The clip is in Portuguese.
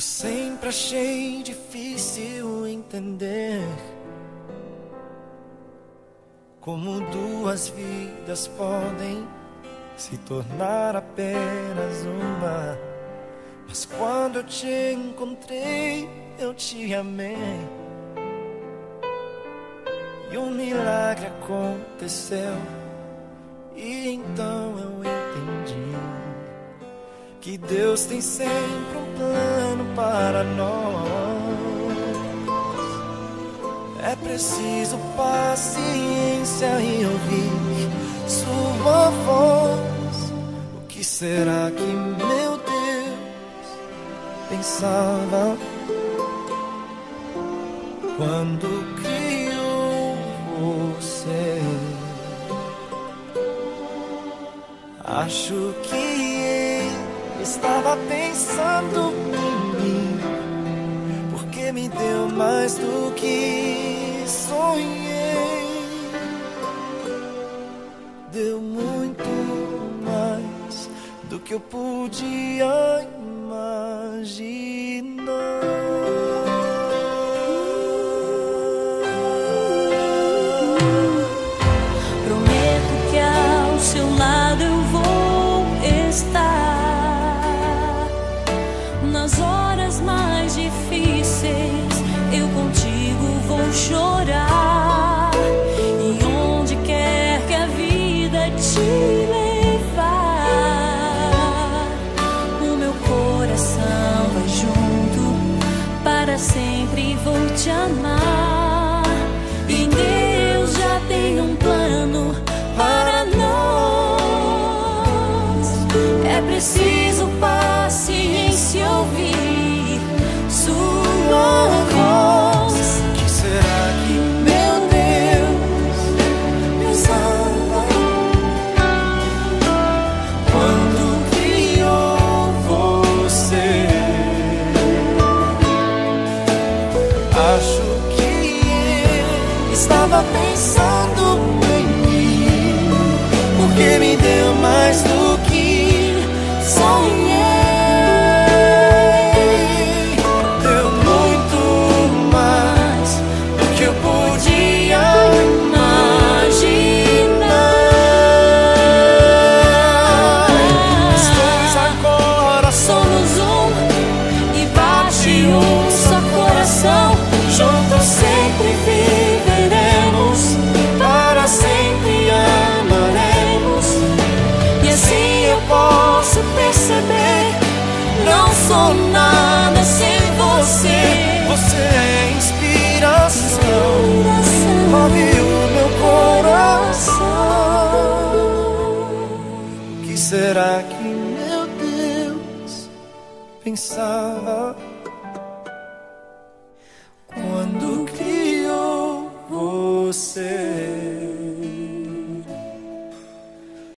Eu sempre achei difícil entender como duas vidas podem se tornar apenas uma. Mas quando eu te encontrei, eu te amei, e um milagre aconteceu. E então eu entendi que Deus tem sempre um plano para nós. É preciso paciência e ouvir sua voz. O que será que meu Deus pensava quando criou você? Acho que ele estava pensando em mim, porque me deu mais do que sonhei. Deu muito mais do que eu podia imaginar. Prometo que ao seu lado eu vou estar. Nas horas mais difíceis eu contigo vou chorar. E onde quer que a vida te levar, o meu coração vai junto, para sempre vou te amar. E Deus já tem um plano para nós. É preciso paciência, ouvir sua voz. O que será que meu Deus pensava quando criou você? Acho que ele estava pensando em mim, porque me deu mais do que sonhei. Deu muito mais do que eu podia imaginar. Nós dois agora Somos um e bate um só coração. juntos sempre viveremos, para sempre amaremos. E assim eu Posso perceber, não sou nada sem você. você é inspiração, move o meu coração. O que será que meu Deus pensava quando criou você?